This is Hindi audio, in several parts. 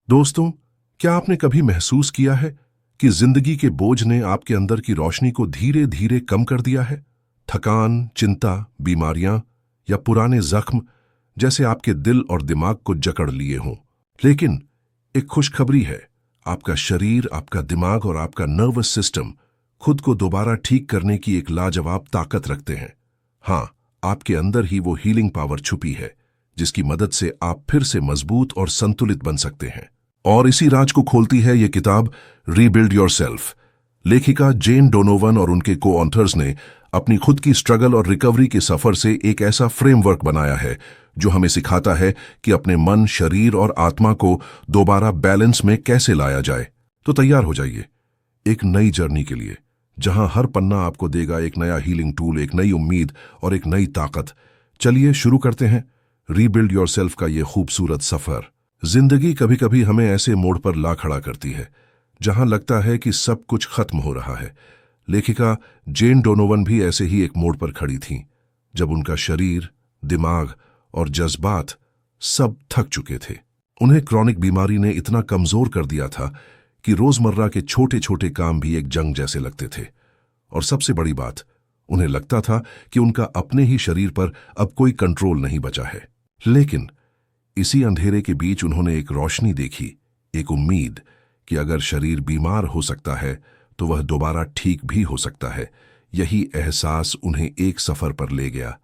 दोस्तों, क्या आपने कभी महसूस किया है कि जिंदगी के बोझ ने आपके अंदर की रोशनी को धीरे धीरे कम कर दिया है? थकान, चिंता, बीमारियां या पुराने जख्म जैसे आपके दिल और दिमाग को जकड़ लिए हों। लेकिन एक खुशखबरी है, आपका शरीर, आपका दिमाग और आपका नर्वस सिस्टम खुद को दोबारा ठीक करने की एक लाजवाब ताकत रखते हैं। हाँ, आपके अंदर ही वो हीलिंग पावर छुपी है, जिसकी मदद से आप फिर से मजबूत और संतुलित बन सकते हैं। और इसी राज को खोलती है ये किताब रीबिल्ड योरसेल्फ। लेखिका जेन डोनोवन और उनके को ऑथर्स ने अपनी खुद की स्ट्रगल और रिकवरी के सफर से एक ऐसा फ्रेमवर्क बनाया है जो हमें सिखाता है कि अपने मन, शरीर और आत्मा को दोबारा बैलेंस में कैसे लाया जाए। तो तैयार हो जाइए एक नई जर्नी के लिए, जहां हर पन्ना आपको देगा एक नया हीलिंग टूल, एक नई उम्मीद और एक नई ताकत। चलिए शुरू करते हैं रीबिल्ड योरसेल्फ का ये खूबसूरत सफर। जिंदगी कभी कभी हमें ऐसे मोड़ पर ला खड़ा करती है जहां लगता है कि सब कुछ खत्म हो रहा है। लेखिका जेन डोनोवन भी ऐसे ही एक मोड़ पर खड़ी थीं, जब उनका शरीर, दिमाग और जज्बात सब थक चुके थे। उन्हें क्रॉनिक बीमारी ने इतना कमजोर कर दिया था कि रोजमर्रा के छोटे छोटे काम भी एक जंग जैसे लगते थे। और सबसे बड़ी बात, उन्हें लगता था कि उनका अपने ही शरीर पर अब कोई कंट्रोल नहीं बचा है। लेकिन इसी अंधेरे के बीच उन्होंने एक रोशनी देखी, एक उम्मीद कि अगर शरीर बीमार हो सकता है तो वह दोबारा ठीक भी हो सकता है। यही एहसास उन्हें एक सफर पर ले गया,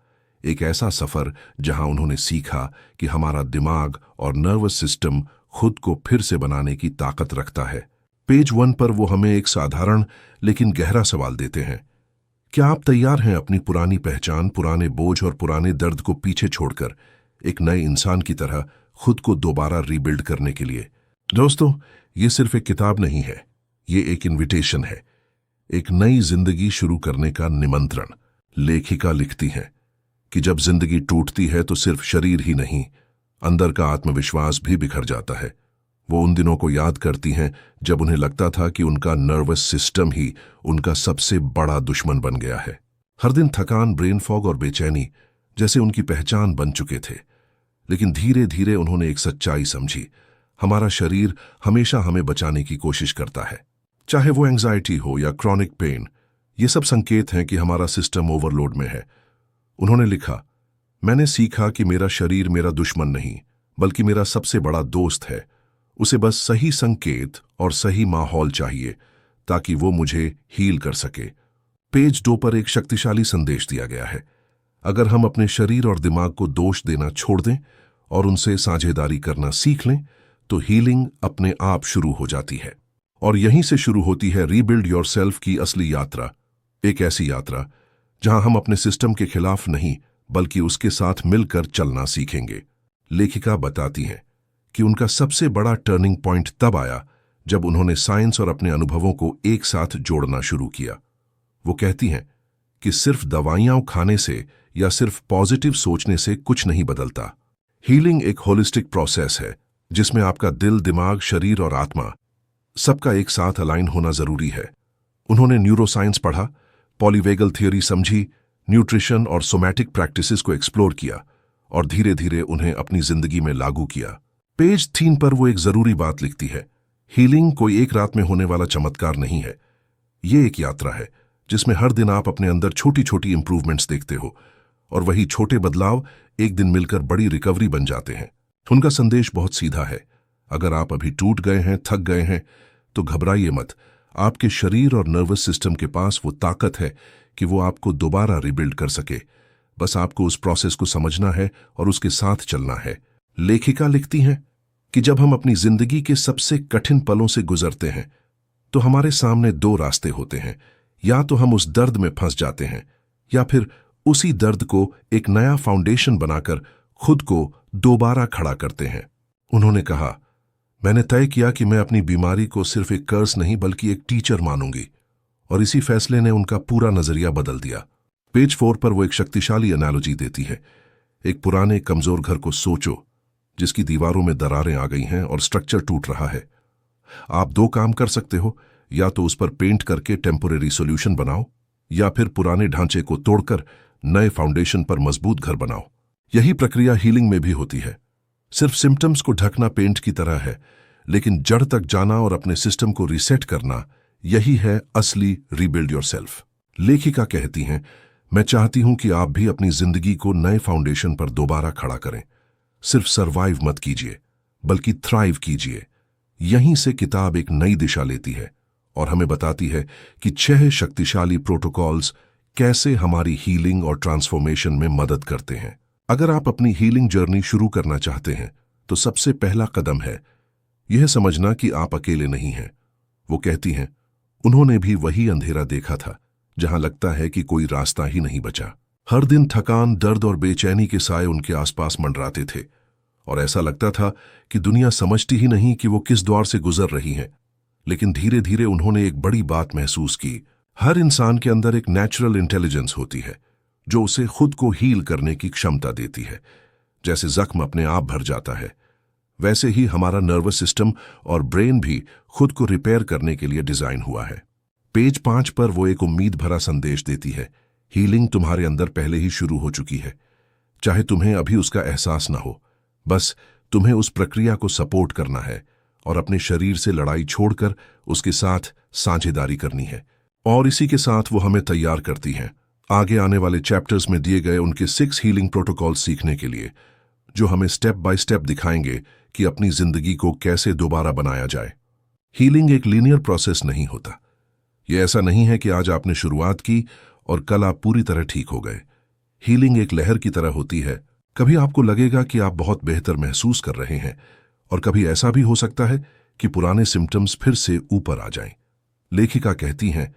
एक ऐसा सफर जहां उन्होंने सीखा कि हमारा दिमाग और नर्वस सिस्टम खुद को फिर से बनाने की ताकत रखता है। पेज 1 पर वो हमें एक साधारण लेकिन गहरा सवाल देते हैं। क्या आप तैयार हैं अपनी पुरानी पहचान, पुराने बोझ और पुराने दर्द को पीछे छोड़कर एक नए इंसान की तरह खुद को दोबारा रीबिल्ड करने के लिए? दोस्तों, ये सिर्फ एक किताब नहीं है, ये एक इनविटेशन है, एक नई जिंदगी शुरू करने का निमंत्रण। लेखिका लिखती हैं कि जब जिंदगी टूटती है तो सिर्फ शरीर ही नहीं, अंदर का आत्मविश्वास भी बिखर जाता है। वो उन दिनों को याद करती हैं जब उन्हें लगता था कि उनका नर्वस सिस्टम ही उनका सबसे बड़ा दुश्मन बन गया है। हर दिन थकान, ब्रेन फॉग और बेचैनी जैसे उनकी पहचान बन चुके थे। लेकिन धीरे धीरे उन्होंने एक सच्चाई समझी, हमारा शरीर हमेशा हमें बचाने की कोशिश करता है, चाहे वो एंजाइटी हो या क्रॉनिक पेन। ये सब संकेत हैं कि हमारा सिस्टम ओवरलोड में है। उन्होंने लिखा, मैंने सीखा कि मेरा शरीर मेरा दुश्मन नहीं, बल्कि मेरा सबसे बड़ा दोस्त है। उसे बस सही संकेत और सही माहौल चाहिए ताकि वो मुझे हील कर सके। पेज 2 पर एक शक्तिशाली संदेश दिया गया है। अगर हम अपने शरीर और दिमाग को दोष देना छोड़ दें और उनसे साझेदारी करना सीख लें, तो हीलिंग अपने आप शुरू हो जाती है। और यहीं से शुरू होती है रीबिल्ड योरसेल्फ की असली यात्रा। एक ऐसी यात्रा जहां हम अपने सिस्टम के खिलाफ नहीं, बल्कि उसके साथ मिलकर चलना सीखेंगे। लेखिका बताती हैं कि उनका सबसे बड़ा टर्निंग पॉइंट तब आया जब उन्होंने साइंस और अपने अनुभवों को एक साथ जोड़ना शुरू किया। वो कहती हैं कि सिर्फ दवाइयां खाने से या सिर्फ पॉजिटिव सोचने से कुछ नहीं बदलता। हीलिंग एक होलिस्टिक प्रोसेस है जिसमें आपका दिल, दिमाग, शरीर और आत्मा सबका एक साथ अलाइन होना जरूरी है। उन्होंने न्यूरोसाइंस पढ़ा, पॉलीवेगल थियोरी समझी, न्यूट्रिशन और सोमैटिक प्रैक्टिसेस को एक्सप्लोर किया और धीरे धीरे उन्हें अपनी जिंदगी में लागू किया। पेज 3 पर वो एक जरूरी बात लिखती है, हीलिंग कोई एक रात में होने वाला चमत्कार नहीं है। ये एक यात्रा है जिसमें हर दिन आप अपने अंदर छोटी छोटी इंप्रूवमेंट्स देखते हो और वही छोटे बदलाव एक दिन मिलकर बड़ी रिकवरी बन जाते हैं। उनका संदेश बहुत सीधा है, अगर आप अभी टूट गए हैं, थक गए हैं, तो घबराइए मत। आपके शरीर और नर्वस सिस्टम के पास वो ताकत है कि वो आपको दोबारा रिबिल्ड कर सके। बस आपको उस प्रोसेस को समझना है और उसके साथ चलना है। लेखिका लिखती हैं कि जब हम अपनी जिंदगी के सबसे कठिन पलों से गुजरते हैं तो हमारे सामने 2 रास्ते होते हैं, या तो हम उस दर्द में फंस जाते हैं या फिर उसी दर्द को एक नया फाउंडेशन बनाकर खुद को दोबारा खड़ा करते हैं। उन्होंने कहा, मैंने तय किया कि मैं अपनी बीमारी को सिर्फ एक कर्स नहीं बल्कि एक टीचर मानूंगी, और इसी फैसले ने उनका पूरा नजरिया बदल दिया। पेज 4 पर वो एक शक्तिशाली एनालॉजी देती है। एक पुराने कमजोर घर को सोचो जिसकी दीवारों में दरारें आ गई हैं और स्ट्रक्चर टूट रहा है। आप 2 काम कर सकते हो, या तो उस पर पेंट करके टेम्पोरेरी सॉल्यूशन बनाओ, या फिर पुराने ढांचे को तोड़कर नए फाउंडेशन पर मजबूत घर बनाओ। यही प्रक्रिया हीलिंग में भी होती है। सिर्फ सिम्टम्स को ढकना पेंट की तरह है, लेकिन जड़ तक जाना और अपने सिस्टम को रीसेट करना, यही है असली रीबिल्ड योरसेल्फ। लेखिका कहती हैं, मैं चाहती हूं कि आप भी अपनी जिंदगी को नए फाउंडेशन पर दोबारा खड़ा करें। सिर्फ सरवाइव मत कीजिए, बल्कि थ्राइव कीजिए। यहीं से किताब एक नई दिशा लेती है और हमें बताती है कि 6 शक्तिशाली प्रोटोकॉल्स कैसे हमारी हीलिंग और ट्रांसफॉर्मेशन में मदद करते हैं। अगर आप अपनी हीलिंग जर्नी शुरू करना चाहते हैं तो सबसे पहला कदम है यह समझना कि आप अकेले नहीं हैं। वो कहती हैं, उन्होंने भी वही अंधेरा देखा था जहां लगता है कि कोई रास्ता ही नहीं बचा। हर दिन थकान, दर्द और बेचैनी के साए उनके आसपास मंडराते थे और ऐसा लगता था कि दुनिया समझती ही नहीं कि वो किस दौर से गुजर रही हैं। लेकिन धीरे धीरे उन्होंने एक बड़ी बात महसूस की। हर इंसान के अंदर एक नेचुरल इंटेलिजेंस होती है जो उसे खुद को हील करने की क्षमता देती है। जैसे जख्म अपने आप भर जाता है, वैसे ही हमारा नर्वस सिस्टम और ब्रेन भी खुद को रिपेयर करने के लिए डिजाइन हुआ है। पेज 5 पर वो एक उम्मीद भरा संदेश देती है, हीलिंग तुम्हारे अंदर पहले ही शुरू हो चुकी है, चाहे तुम्हें अभी उसका एहसास ना हो। बस तुम्हें उस प्रक्रिया को सपोर्ट करना है और अपने शरीर से लड़ाई छोड़कर उसके साथ साझेदारी करनी है। और इसी के साथ वो हमें तैयार करती हैं आगे आने वाले चैप्टर्स में दिए गए उनके 6 हीलिंग प्रोटोकॉल सीखने के लिए, जो हमें स्टेप बाय स्टेप दिखाएंगे कि अपनी जिंदगी को कैसे दोबारा बनाया जाए। हीलिंग एक लीनियर प्रोसेस नहीं होता। यह ऐसा नहीं है कि आज आपने शुरुआत की और कल आप पूरी तरह ठीक हो गए। हीलिंग एक लहर की तरह होती है। कभी आपको लगेगा कि आप बहुत बेहतर महसूस कर रहे हैं और कभी ऐसा भी हो सकता है कि पुराने सिम्टम्स फिर से ऊपर आ जाएं। लेखिका कहती हैं,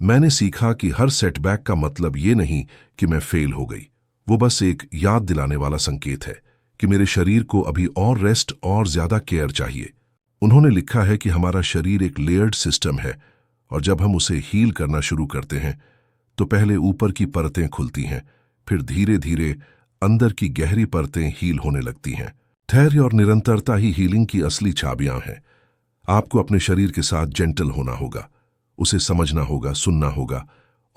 मैंने सीखा कि हर सेटबैक का मतलब ये नहीं कि मैं फेल हो गई। वो बस एक याद दिलाने वाला संकेत है कि मेरे शरीर को अभी और रेस्ट और ज्यादा केयर चाहिए। उन्होंने लिखा है कि हमारा शरीर एक लेयर्ड सिस्टम है और जब हम उसे हील करना शुरू करते हैं तो पहले ऊपर की परतें खुलती हैं, फिर धीरे धीरे अंदर की गहरी परतें हील होने लगती हैं। धैर्य और निरंतरता ही हीलिंग की असली चाबियां हैं। आपको अपने शरीर के साथ जेंटल होना होगा, उसे समझना होगा, सुनना होगा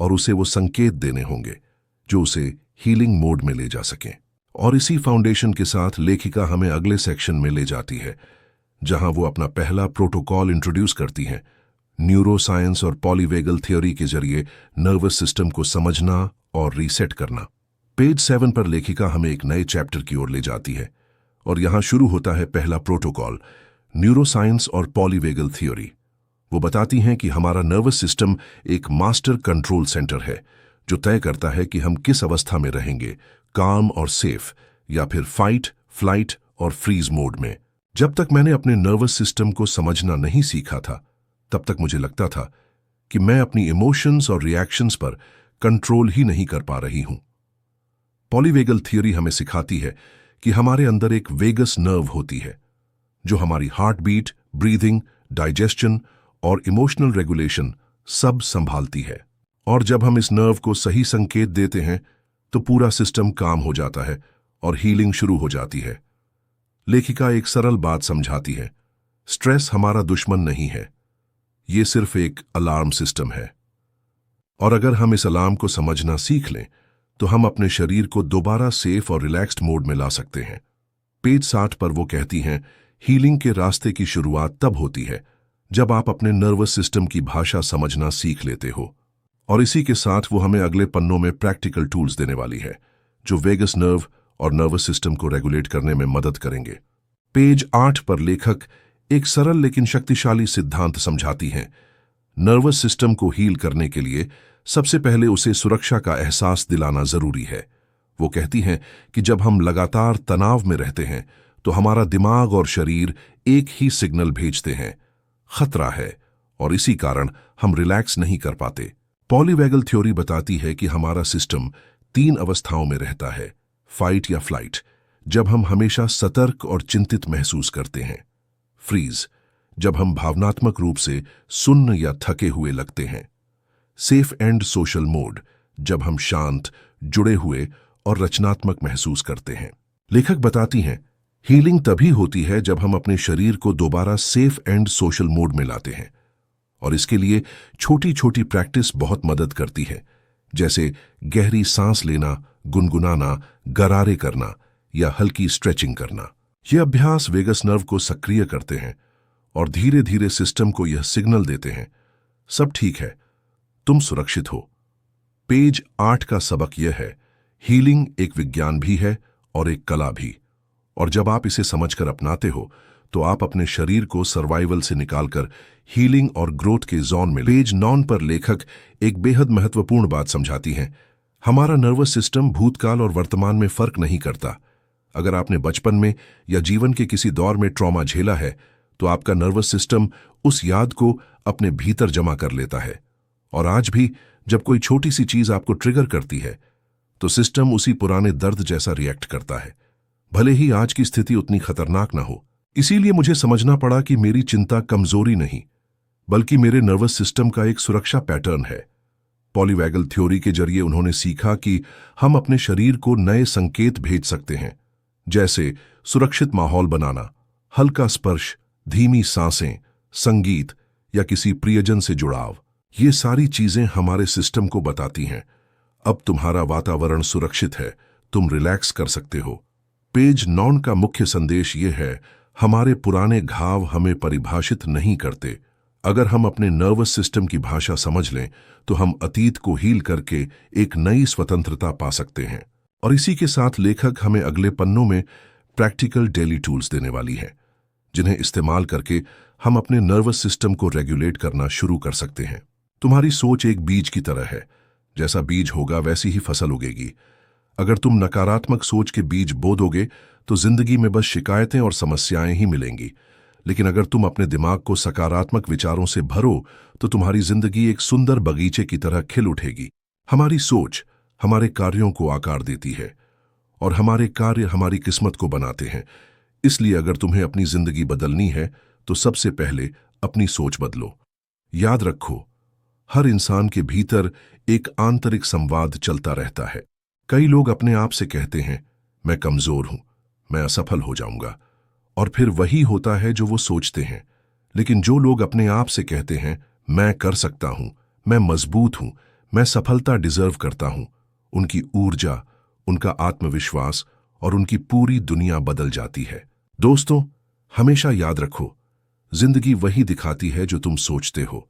और उसे वो संकेत देने होंगे जो उसे हीलिंग मोड में ले जा सकें। और इसी फाउंडेशन के साथ लेखिका हमें अगले सेक्शन में ले जाती है जहां वो अपना पहला प्रोटोकॉल इंट्रोड्यूस करती हैं, न्यूरो साइंस और पॉलीवेगल थ्योरी के जरिए नर्वस सिस्टम को समझना और रीसेट करना। पेज 7 पर लेखिका हमें एक नए चैप्टर की ओर ले जाती है और यहां शुरू होता है पहला प्रोटोकॉल, न्यूरो साइंस और पॉलीवेगल थ्योरी। वो बताती हैं कि हमारा नर्वस सिस्टम एक मास्टर कंट्रोल सेंटर है जो तय करता है कि हम किस अवस्था में रहेंगे, काम और सेफ या फिर फाइट, फ्लाइट और फ्रीज मोड में। जब तक मैंने अपने नर्वस सिस्टम को समझना नहीं सीखा था तब तक मुझे लगता था कि मैं अपनी इमोशंस और रिएक्शंस पर कंट्रोल ही नहीं कर पा रही हूं। पॉलीवेगल थ्योरी हमें सिखाती है कि हमारे अंदर एक वेगस नर्व होती है जो हमारी हार्ट बीट, ब्रीदिंग, डाइजेशन और इमोशनल रेगुलेशन सब संभालती है। और जब हम इस नर्व को सही संकेत देते हैं तो पूरा सिस्टम काम हो जाता है और हीलिंग शुरू हो जाती है। लेखिका एक सरल बात समझाती है, स्ट्रेस हमारा दुश्मन नहीं है, ये सिर्फ एक अलार्म सिस्टम है। और अगर हम इस अलार्म को समझना सीख लें तो हम अपने शरीर को दोबारा सेफ और रिलैक्स्ड मोड में ला सकते हैं। पेज 60 पर वो कहती हैं, हीलिंग के रास्ते की शुरुआत तब होती है जब आप अपने नर्वस सिस्टम की भाषा समझना सीख लेते हो। और इसी के साथ वो हमें अगले पन्नों में प्रैक्टिकल टूल्स देने वाली है जो वेगस नर्व और नर्वस सिस्टम को रेगुलेट करने में मदद करेंगे। पेज 8 पर लेखक एक सरल लेकिन शक्तिशाली सिद्धांत समझाती हैं। नर्वस सिस्टम को हील करने के लिए सबसे पहले उसे सुरक्षा का एहसास दिलाना जरूरी है। वो कहती हैं कि जब हम लगातार तनाव में रहते हैं तो हमारा दिमाग और शरीर एक ही सिग्नल भेजते हैं, खतरा है, और इसी कारण हम रिलैक्स नहीं कर पाते। पॉलीवेगल थ्योरी बताती है कि हमारा सिस्टम 3 अवस्थाओं में रहता है, फाइट या फ्लाइट, जब हम हमेशा सतर्क और चिंतित महसूस करते हैं, फ्रीज, जब हम भावनात्मक रूप से सुन्न या थके हुए लगते हैं, सेफ एंड सोशल मोड, जब हम शांत, जुड़े हुए और रचनात्मक महसूस करते हैं। लेखक बताती हैं, हीलिंग तभी होती है जब हम अपने शरीर को दोबारा सेफ एंड सोशल मोड में लाते हैं और इसके लिए छोटी छोटी प्रैक्टिस बहुत मदद करती है, जैसे गहरी सांस लेना, गुनगुनाना, गरारे करना या हल्की स्ट्रेचिंग करना। ये अभ्यास वेगस नर्व को सक्रिय करते हैं और धीरे धीरे सिस्टम को यह सिग्नल देते हैं, सब ठीक है, तुम सुरक्षित हो। पेज 8 का सबक यह है, हीलिंग एक विज्ञान भी है और एक कला भी। और जब आप इसे समझकर अपनाते हो तो आप अपने शरीर को सर्वाइवल से निकालकर हीलिंग और ग्रोथ के जोन में। पेज 9 पर लेखक एक बेहद महत्वपूर्ण बात समझाती हैं। हमारा नर्वस सिस्टम भूतकाल और वर्तमान में फर्क नहीं करता। अगर आपने बचपन में या जीवन के किसी दौर में ट्रॉमा झेला है तो आपका नर्वस सिस्टम उस याद को अपने भीतर जमा कर लेता है। और आज भी जब कोई छोटी सी चीज आपको ट्रिगर करती है तो सिस्टम उसी पुराने दर्द जैसा रिएक्ट करता है, भले ही आज की स्थिति उतनी खतरनाक ना हो। इसीलिए मुझे समझना पड़ा कि मेरी चिंता कमजोरी नहीं बल्कि मेरे नर्वस सिस्टम का एक सुरक्षा पैटर्न है। पॉलीवैगल थ्योरी के जरिए उन्होंने सीखा कि हम अपने शरीर को नए संकेत भेज सकते हैं, जैसे सुरक्षित माहौल बनाना, हल्का स्पर्श, धीमी सांसें, संगीत या किसी प्रियजन से जुड़ाव। ये सारी चीजें हमारे सिस्टम को बताती हैं, अब तुम्हारा वातावरण सुरक्षित है, तुम रिलैक्स कर सकते हो। पेज 9 का मुख्य संदेश ये है, हमारे पुराने घाव हमें परिभाषित नहीं करते। अगर हम अपने नर्वस सिस्टम की भाषा समझ लें तो हम अतीत को हील करके एक नई स्वतंत्रता पा सकते हैं। और इसी के साथ लेखक हमें अगले पन्नों में प्रैक्टिकल डेली टूल्स देने वाली है, जिन्हें इस्तेमाल करके हम अपने नर्वस सिस्टम को रेगुलेट करना शुरू कर सकते हैं। तुम्हारी सोच एक बीज की तरह है, जैसा बीज होगा वैसी ही फसल उगेगी। अगर तुम नकारात्मक सोच के बीज बो दोगे तो जिंदगी में बस शिकायतें और समस्याएं ही मिलेंगी। लेकिन अगर तुम अपने दिमाग को सकारात्मक विचारों से भरो तो तुम्हारी जिंदगी एक सुंदर बगीचे की तरह खिल उठेगी। हमारी सोच हमारे कार्यों को आकार देती है और हमारे कार्य हमारी किस्मत को बनाते हैं। इसलिए अगर तुम्हें अपनी जिंदगी बदलनी है तो सबसे पहले अपनी सोच बदलो। याद रखो, हर इंसान के भीतर एक आंतरिक संवाद चलता रहता है। कई लोग अपने आप से कहते हैं, मैं कमजोर हूं, मैं असफल हो जाऊंगा, और फिर वही होता है जो वो सोचते हैं। लेकिन जो लोग अपने आप से कहते हैं, मैं कर सकता हूं, मैं मजबूत हूं, मैं सफलता डिजर्व करता हूं, उनकी ऊर्जा, उनका आत्मविश्वास और उनकी पूरी दुनिया बदल जाती है। दोस्तों, हमेशा याद रखो, जिंदगी वही दिखाती है जो तुम सोचते हो।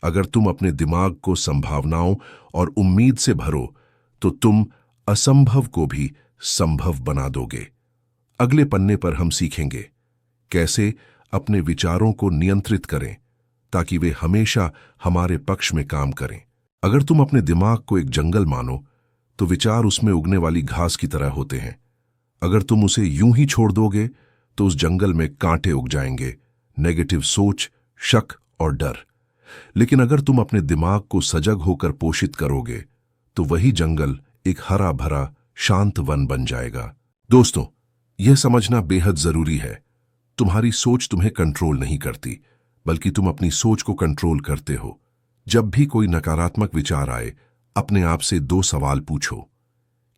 अगर तुम अपने दिमाग को संभावनाओं और उम्मीद से भरो तो तुम असंभव को भी संभव बना दोगे। अगले पन्ने पर हम सीखेंगे कैसे अपने विचारों को नियंत्रित करें ताकि वे हमेशा हमारे पक्ष में काम करें। अगर तुम अपने दिमाग को एक जंगल मानो तो विचार उसमें उगने वाली घास की तरह होते हैं। अगर तुम उसे यूं ही छोड़ दोगे तो उस जंगल में कांटे उग जाएंगे, नेगेटिव सोच, शक और डर। लेकिन अगर तुम अपने दिमाग को सजग होकर पोषित करोगे तो वही जंगल एक हरा भरा शांत वन बन जाएगा। दोस्तों, यह समझना बेहद जरूरी है, तुम्हारी सोच तुम्हें कंट्रोल नहीं करती बल्कि तुम अपनी सोच को कंट्रोल करते हो। जब भी कोई नकारात्मक विचार आए, अपने आप से 2 सवाल पूछो।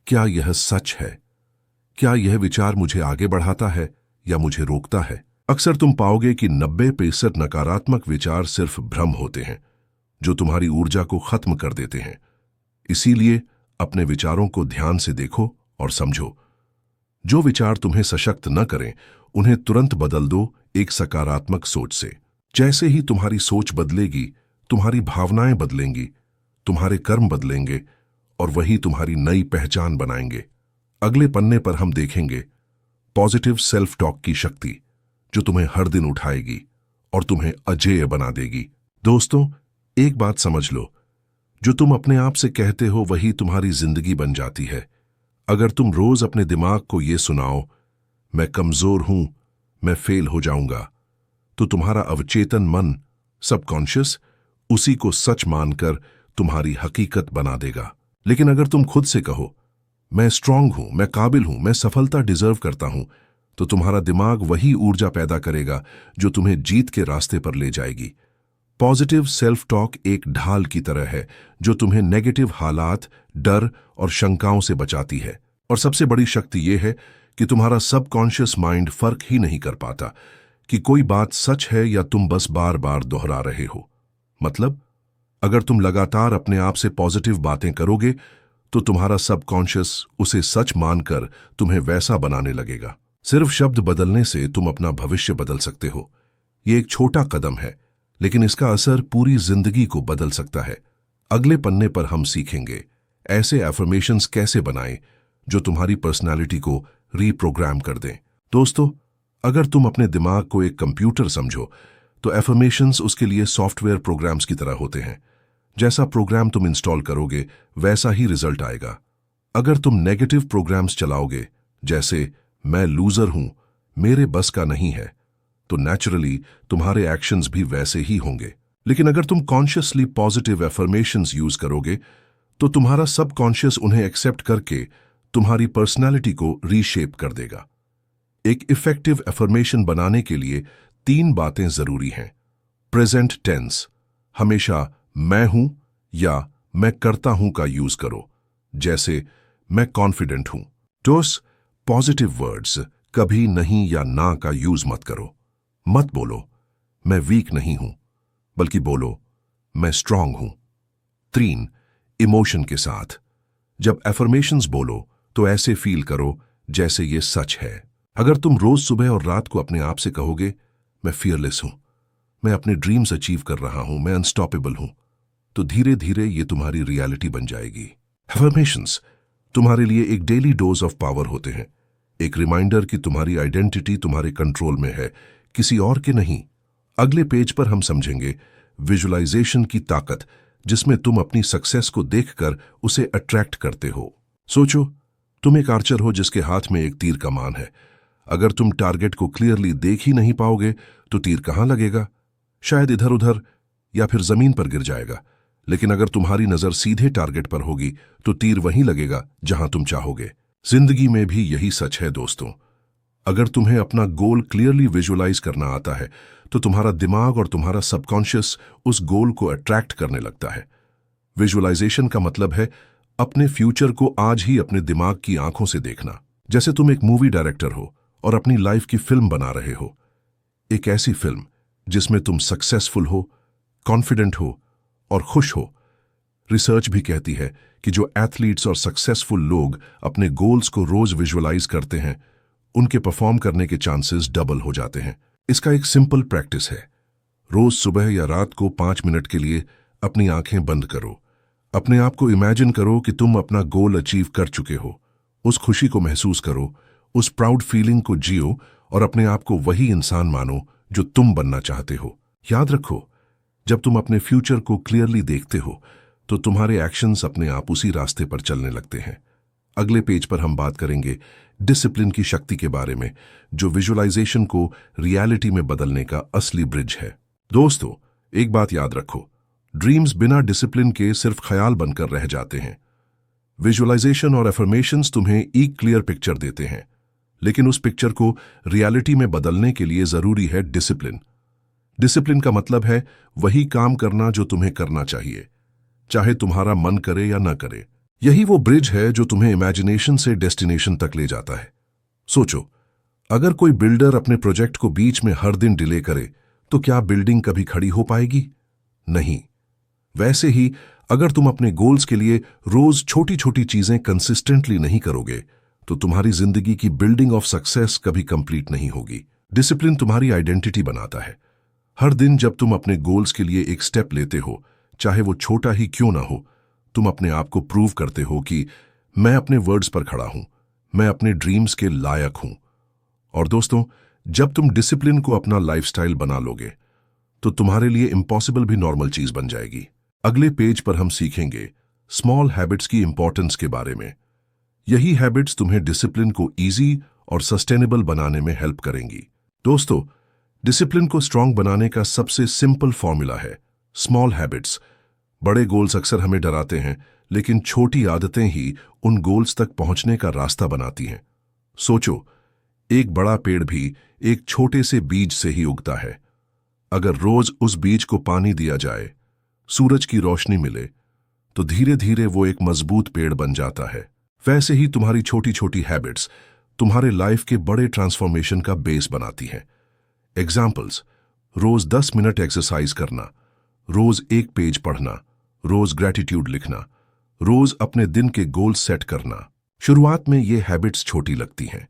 क्या यह सच है? क्या यह विचार मुझे आगे बढ़ाता है या मुझे रोकता है? अक्सर तुम पाओगे कि 90% नकारात्मक विचार सिर्फ भ्रम होते हैं जो तुम्हारी ऊर्जा को खत्म कर देते हैं। इसीलिए अपने विचारों को ध्यान से देखो और समझो। जो विचार तुम्हें सशक्त न करें, उन्हें तुरंत बदल दो एक सकारात्मक सोच से। जैसे ही तुम्हारी सोच बदलेगी, तुम्हारी भावनाएं बदलेंगी, तुम्हारे कर्म बदलेंगे और वही तुम्हारी नई पहचान बनाएंगे। अगले पन्ने पर हम देखेंगे पॉजिटिव सेल्फ टॉक की शक्ति, जो तुम्हें हर दिन उठाएगी और तुम्हें अजेय बना देगी। दोस्तों, एक बात समझ लो, जो तुम अपने आप से कहते हो वही तुम्हारी जिंदगी बन जाती है। अगर तुम रोज अपने दिमाग को ये सुनाओ, मैं कमजोर हूं, मैं फेल हो जाऊंगा, तो तुम्हारा अवचेतन मन, सबकॉन्शियस, उसी को सच मानकर तुम्हारी हकीकत बना देगा। लेकिन अगर तुम खुद से कहो, मैं स्ट्रांग हूं, मैं काबिल हूं, मैं सफलता डिजर्व करता हूं, तो तुम्हारा दिमाग वही ऊर्जा पैदा करेगा जो तुम्हें जीत के रास्ते पर ले जाएगी। पॉजिटिव सेल्फ टॉक एक ढाल की तरह है जो तुम्हें नेगेटिव हालात, डर और शंकाओं से बचाती है। और सबसे बड़ी शक्ति यह है कि तुम्हारा सबकॉन्शियस माइंड फर्क ही नहीं कर पाता कि कोई बात सच है या तुम बस बार बार दोहरा रहे हो। मतलब, अगर तुम लगातार अपने आप से पॉजिटिव बातें करोगे तो तुम्हारा सबकॉन्शियस उसे सच मानकर तुम्हें वैसा बनाने लगेगा। सिर्फ शब्द बदलने से तुम अपना भविष्य बदल सकते हो। ये एक छोटा कदम है, लेकिन इसका असर पूरी जिंदगी को बदल सकता है। अगले पन्ने पर हम सीखेंगे ऐसे एफर्मेशंस कैसे बनाएं जो तुम्हारी पर्सनालिटी को रीप्रोग्राम कर दें। दोस्तों, अगर तुम अपने दिमाग को एक कंप्यूटर समझो तो एफर्मेशंस उसके लिए सॉफ्टवेयर प्रोग्राम्स की तरह होते हैं। जैसा प्रोग्राम तुम इंस्टॉल करोगे वैसा ही रिजल्ट आएगा। अगर तुम नेगेटिव प्रोग्राम्स चलाओगे, जैसे मैं लूजर हूं, मेरे बस का नहीं है, तो नेचुरली तुम्हारे एक्शंस भी वैसे ही होंगे। लेकिन अगर तुम कॉन्शियसली पॉजिटिव एफर्मेशंस यूज करोगे तो तुम्हारा सबकॉन्शियस उन्हें एक्सेप्ट करके तुम्हारी पर्सनालिटी को रीशेप कर देगा। एक इफेक्टिव एफर्मेशन बनाने के लिए 3 बातें जरूरी हैं। प्रेजेंट टेंस, हमेशा मैं हूं या मैं करता हूं का यूज करो, जैसे मैं कॉन्फिडेंट हूं। टोस, पॉजिटिव वर्ड्स, कभी नहीं या ना का यूज मत करो। मत बोलो मैं वीक नहीं हूं, बल्कि बोलो मैं स्ट्रांग हूं। 3, इमोशन के साथ, जब एफर्मेशंस बोलो तो ऐसे फील करो जैसे ये सच है। अगर तुम रोज सुबह और रात को अपने आप से कहोगे मैं फियरलेस हूं, मैं अपने ड्रीम्स अचीव कर रहा हूं, मैं अनस्टॉपेबल हूं, तो धीरे धीरे ये तुम्हारी रियलिटी बन जाएगी। एफर्मेशंस तुम्हारे लिए एक डेली डोज ऑफ पावर होते हैं, एक रिमाइंडर कि तुम्हारी आइडेंटिटी तुम्हारे कंट्रोल में है, किसी और के नहीं। अगले पेज पर हम समझेंगे विजुअलाइजेशन की ताकत, जिसमें तुम अपनी सक्सेस को देखकर उसे अट्रैक्ट करते हो। सोचो, तुम एक आर्चर हो जिसके हाथ में एक तीर कमान है। अगर तुम टारगेट को क्लियरली देख ही नहीं पाओगे तो तीर कहां लगेगा? शायद इधर उधर या फिर जमीन पर गिर जाएगा। लेकिन अगर तुम्हारी नजर सीधे टारगेट पर होगी तो तीर वहीं लगेगा जहां तुम चाहोगे। जिंदगी में भी यही सच है दोस्तों। अगर तुम्हें अपना गोल क्लियरली विजुअलाइज करना आता है तो तुम्हारा दिमाग और तुम्हारा सबकॉन्शियस उस गोल को अट्रैक्ट करने लगता है। विजुअलाइजेशन का मतलब है अपने फ्यूचर को आज ही अपने दिमाग की आंखों से देखना। जैसे तुम एक मूवी डायरेक्टर हो और अपनी लाइफ की फिल्म बना रहे हो, एक ऐसी फिल्म जिसमें तुम सक्सेसफुल हो, कॉन्फिडेंट हो और खुश हो। रिसर्च भी कहती है कि जो एथलीट्स और सक्सेसफुल लोग अपने गोल्स को रोज विजुअलाइज करते हैं, उनके परफॉर्म करने के चांसेस डबल हो जाते हैं। इसका एक सिंपल प्रैक्टिस है, रोज सुबह या रात को 5 मिनट के लिए अपनी आंखें बंद करो। अपने आप को इमेजिन करो कि तुम अपना गोल अचीव कर चुके हो। उस खुशी को महसूस करो, उस प्राउड फीलिंग को जियो और अपने आप को वही इंसान मानो जो तुम बनना चाहते हो। याद रखो, जब तुम अपने फ्यूचर को क्लियरली देखते हो तो तुम्हारे एक्शंस अपने आप उसी रास्ते पर चलने लगते हैं। अगले पेज पर हम बात करेंगे डिसिप्लिन की शक्ति के बारे में, जो विजुअलाइजेशन को रियलिटी में बदलने का असली ब्रिज है। दोस्तों, एक बात याद रखो, ड्रीम्स बिना डिसिप्लिन के सिर्फ ख्याल बनकर रह जाते हैं। विजुअलाइजेशन और एफर्मेशंस तुम्हें एक क्लियर पिक्चर देते हैं, लेकिन उस पिक्चर को रियलिटी में बदलने के लिए जरूरी है डिसिप्लिन। डिसिप्लिन का मतलब है वही काम करना जो तुम्हें करना चाहिए, चाहे तुम्हारा मन करे या न करे। यही वो ब्रिज है जो तुम्हें इमेजिनेशन से डेस्टिनेशन तक ले जाता है। सोचो, अगर कोई बिल्डर अपने प्रोजेक्ट को बीच में हर दिन डिले करे तो क्या बिल्डिंग कभी खड़ी हो पाएगी? नहीं। वैसे ही अगर तुम अपने गोल्स के लिए रोज छोटी छोटी चीजें कंसिस्टेंटली नहीं करोगे तो तुम्हारी जिंदगी की बिल्डिंग ऑफ सक्सेस कभी कंप्लीट नहीं होगी। डिसिप्लिन तुम्हारी आइडेंटिटी बनाता है। हर दिन जब तुम अपने गोल्स के लिए एक स्टेप लेते हो, चाहे वो छोटा ही क्यों ना हो, तुम अपने आप को प्रूव करते हो कि मैं अपने वर्ड्स पर खड़ा हूं, मैं अपने ड्रीम्स के लायक हूं। और दोस्तों, जब तुम डिसिप्लिन को अपना लाइफस्टाइल बना लोगे तो तुम्हारे लिए इम्पॉसिबल भी नॉर्मल चीज बन जाएगी। अगले पेज पर हम सीखेंगे स्मॉल हैबिट्स की इंपॉर्टेंस के बारे में। यही हैबिट्स तुम्हें डिसिप्लिन को इजी और सस्टेनेबल बनाने में हेल्प करेंगी। दोस्तों, डिसिप्लिन को स्ट्रांग बनाने का सबसे सिंपल फॉर्मूला है स्मॉल हैबिट्स। बड़े गोल्स अक्सर हमें डराते हैं, लेकिन छोटी आदतें ही उन गोल्स तक पहुंचने का रास्ता बनाती हैं। सोचो, एक बड़ा पेड़ भी एक छोटे से बीज से ही उगता है। अगर रोज उस बीज को पानी दिया जाए, सूरज की रोशनी मिले, तो धीरे धीरे वो एक मजबूत पेड़ बन जाता है। वैसे ही तुम्हारी छोटी छोटी हैबिट्स तुम्हारे लाइफ के बड़े ट्रांसफॉर्मेशन का बेस बनाती हैं। एग्जाम्पल्स: रोज 10 मिनट एक्सरसाइज करना, रोज एक पेज पढ़ना, रोज ग्रेटिट्यूड लिखना, रोज अपने दिन के गोल सेट करना। शुरुआत में ये हैबिट्स छोटी लगती हैं,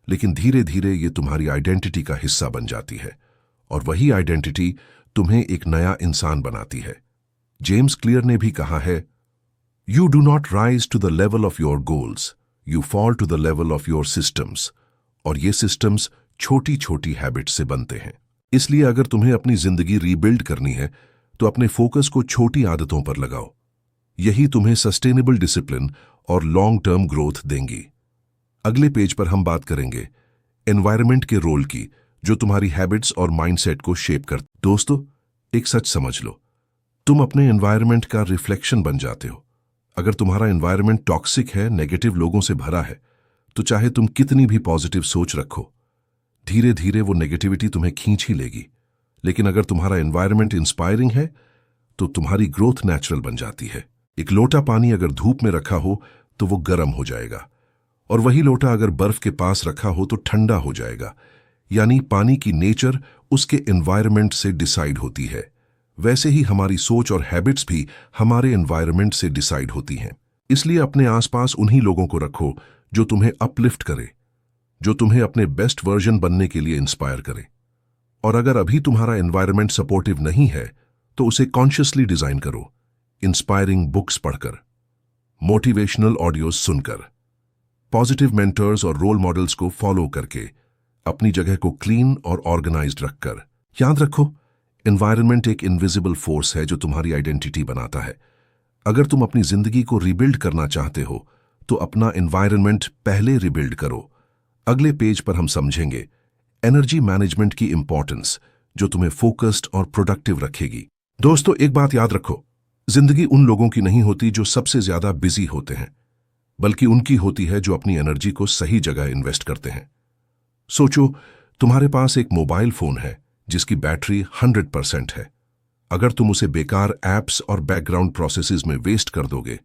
लेकिन धीरे धीरे ये तुम्हारी आइडेंटिटी का हिस्सा बन जाती है और वही आइडेंटिटी तुम्हें एक नया इंसान बनाती है। जेम्स क्लियर ने भी कहा है, you do not rise to the level of your goals, you fall to the level of your systems. और ये सिस्टम्स छोटी छोटी हैबिट्स से बनते हैं। इसलिए अगर तुम्हें अपनी जिंदगी रीबिल्ड करनी है तो अपने फोकस को छोटी आदतों पर लगाओ। यही तुम्हें सस्टेनेबल डिसिप्लिन और लॉन्ग टर्म ग्रोथ देंगी। अगले पेज पर हम बात करेंगे एनवायरनमेंट के रोल की, जो तुम्हारी हैबिट्स और माइंडसेट को शेप कर। दोस्तों, एक सच समझ लो, तुम अपने एनवायरनमेंट का रिफ्लेक्शन बन जाते हो। अगर तुम्हारा एनवायरनमेंट टॉक्सिक है, नेगेटिव लोगों से भरा है, तो चाहे तुम कितनी भी पॉजिटिव सोच रखो, धीरे धीरे वो नेगेटिविटी तुम्हें खींच ही लेगी। लेकिन अगर तुम्हारा एनवायरनमेंट इंस्पायरिंग है तो तुम्हारी ग्रोथ नेचुरल बन जाती है। एक लोटा पानी अगर धूप में रखा हो तो वो गर्म हो जाएगा, और वही लोटा अगर बर्फ के पास रखा हो तो ठंडा हो जाएगा। यानी पानी की नेचर उसके एनवायरनमेंट से डिसाइड होती है। वैसे ही हमारी सोच और हैबिट्स भी हमारे एनवायरनमेंट से डिसाइड होती हैं। इसलिए अपने आसपास उन्हीं लोगों को रखो जो तुम्हें अपलिफ्ट करे, जो तुम्हें अपने बेस्ट वर्जन बनने के लिए इंस्पायर करे। और अगर अभी तुम्हारा एनवायरनमेंट सपोर्टिव नहीं है तो उसे कॉन्शियसली डिजाइन करो, इंस्पायरिंग बुक्स पढ़कर, मोटिवेशनल ऑडियोज सुनकर, पॉजिटिव मेंटर्स और रोल मॉडल्स को फॉलो करके, अपनी जगह को क्लीन और ऑर्गेनाइज्ड रखकर। याद रखो, एनवायरनमेंट एक इनविजिबल फोर्स है जो तुम्हारी आइडेंटिटी बनाता है। अगर तुम अपनी जिंदगी को रिबिल्ड करना चाहते हो तो अपना एनवायरनमेंट पहले रिबिल्ड करो। अगले पेज पर हम समझेंगे एनर्जी मैनेजमेंट की इंपॉर्टेंस, जो तुम्हें फोकस्ड और प्रोडक्टिव रखेगी। दोस्तों, एक बात याद रखो, जिंदगी उन लोगों की नहीं होती जो सबसे ज्यादा बिजी होते हैं, बल्कि उनकी होती है जो अपनी एनर्जी को सही जगह इन्वेस्ट करते हैं। सोचो, तुम्हारे पास एक मोबाइल फोन है जिसकी बैटरी 100% है। अगर तुम उसे बेकार एप्स और बैकग्राउंड प्रोसेसेस में वेस्ट कर दोगे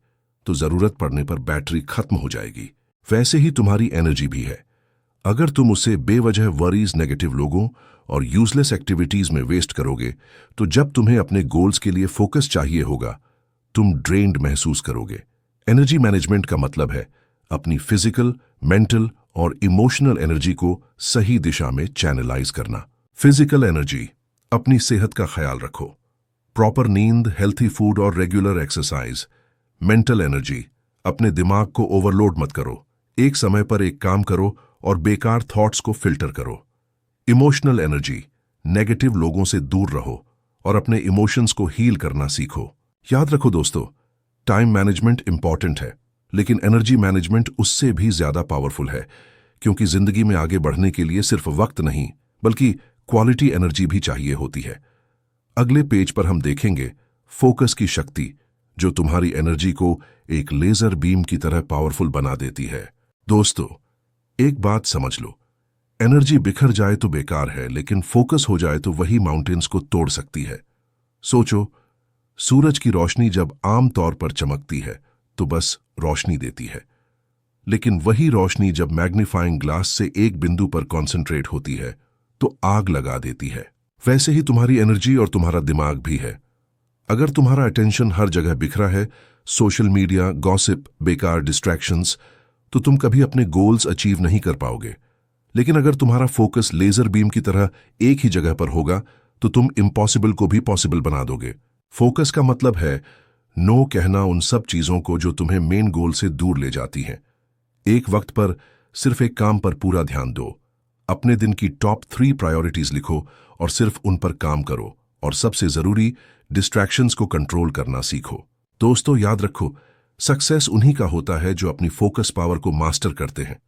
तो जरूरत पड़ने पर बैटरी खत्म हो जाएगी। वैसे ही तुम्हारी एनर्जी भी है। अगर तुम उसे बेवजह वरीज, नेगेटिव लोगों और यूजलेस एक्टिविटीज में वेस्ट करोगे तो जब तुम्हें अपने गोल्स के लिए फोकस चाहिए होगा, तुम ड्रेन्ड महसूस करोगे। एनर्जी मैनेजमेंट का मतलब है अपनी फिजिकल, मेंटल और इमोशनल एनर्जी को सही दिशा में चैनलाइज करना। फिजिकल एनर्जी, अपनी सेहत का ख्याल रखो, प्रॉपर नींद, हेल्थी फूड और रेगुलर एक्सरसाइज। मेंटल एनर्जी, अपने दिमाग को ओवरलोड मत करो, एक समय पर एक काम करो और बेकार थॉट्स को फिल्टर करो। इमोशनल एनर्जी, नेगेटिव लोगों से दूर रहो और अपने इमोशंस को हील करना सीखो। याद रखो दोस्तों, टाइम मैनेजमेंट इंपॉर्टेंट है, लेकिन एनर्जी मैनेजमेंट उससे भी ज्यादा पावरफुल है, क्योंकि जिंदगी में आगे बढ़ने के लिए सिर्फ वक्त नहीं बल्कि क्वालिटी एनर्जी भी चाहिए होती है। अगले पेज पर हम देखेंगे फोकस की शक्ति, जो तुम्हारी एनर्जी को एक लेजर बीम की तरह पावरफुल बना देती है। दोस्तों, एक बात समझ लो, एनर्जी बिखर जाए तो बेकार है, लेकिन फोकस हो जाए तो वही माउंटेन्स को तोड़ सकती है। सोचो, सूरज की रोशनी जब आम तौर पर चमकती है तो बस रोशनी देती है, लेकिन वही रोशनी जब मैग्नीफाइंग ग्लास से एक बिंदु पर कॉन्सेंट्रेट होती है तो आग लगा देती है। वैसे ही तुम्हारी एनर्जी और तुम्हारा दिमाग भी है। अगर तुम्हारा अटेंशन हर जगह बिखरा है, सोशल मीडिया, गॉसिप, बेकार डिस्ट्रैक्शंस, तो तुम कभी अपने गोल्स अचीव नहीं कर पाओगे। लेकिन अगर तुम्हारा फोकस लेजर बीम की तरह एक ही जगह पर होगा तो तुम इम्पॉसिबल को भी पॉसिबल बना दोगे। फोकस का मतलब है नो कहना उन सब चीजों को जो तुम्हें मेन गोल से दूर ले जाती हैं। एक वक्त पर सिर्फ एक काम पर पूरा ध्यान दो। अपने दिन की टॉप 3 प्रायोरिटीज लिखो और सिर्फ उन पर काम करो, और सबसे जरूरी, डिस्ट्रैक्शंस को कंट्रोल करना सीखो। दोस्तों, याद रखो, सक्सेस उन्हीं का होता है जो अपनी फोकस पावर को मास्टर करते हैं।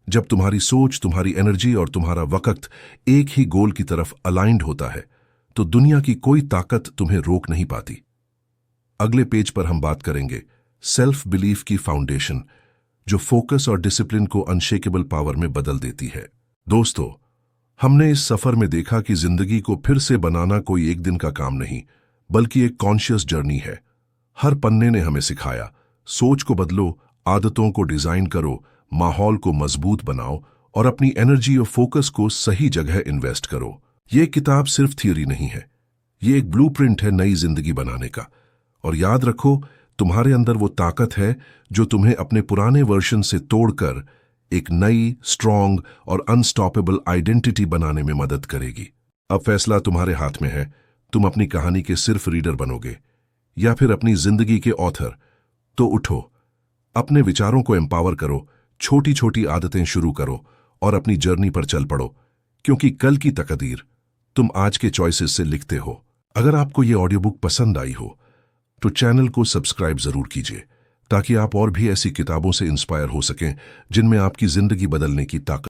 जब तुम्हारी सोच, तुम्हारी एनर्जी और तुम्हारा वक्त एक ही गोल की तरफ अलाइंड होता है तो दुनिया की कोई ताकत तुम्हें रोक नहीं पाती। अगले पेज पर हम बात करेंगे सेल्फ बिलीफ की फाउंडेशन, जो फोकस और डिसिप्लिन को अनशेकेबल पावर में बदल देती है। दोस्तों, हमने इस सफर में देखा कि जिंदगी को फिर से बनाना कोई एक दिन का काम नहीं, बल्कि एक कॉन्शियस जर्नी है। हर पन्ने ने हमें सिखाया, सोच को बदलो, आदतों को डिजाइन करो, माहौल को मजबूत बनाओ और अपनी एनर्जी और फोकस को सही जगह इन्वेस्ट करो। ये किताब सिर्फ थियरी नहीं है, ये एक ब्लूप्रिंट है नई जिंदगी बनाने का। और याद रखो, तुम्हारे अंदर वो ताकत है जो तुम्हें अपने पुराने वर्जन से तोड़कर एक नई, स्ट्रॉन्ग और अनस्टॉपेबल आइडेंटिटी बनाने में मदद करेगी। अब फैसला तुम्हारे हाथ में है, तुम अपनी कहानी के सिर्फ रीडर बनोगे या फिर अपनी जिंदगी के ऑथर। तो उठो, अपने विचारों को एम्पावर करो, छोटी छोटी आदतें शुरू करो और अपनी जर्नी पर चल पड़ो, क्योंकि कल की तकदीर तुम आज के चॉइसेस से लिखते हो। अगर आपको ये ऑडियो बुक पसंद आई हो तो चैनल को सब्सक्राइब जरूर कीजिए, ताकि आप और भी ऐसी किताबों से इंस्पायर हो सकें जिनमें आपकी जिंदगी बदलने की ताकत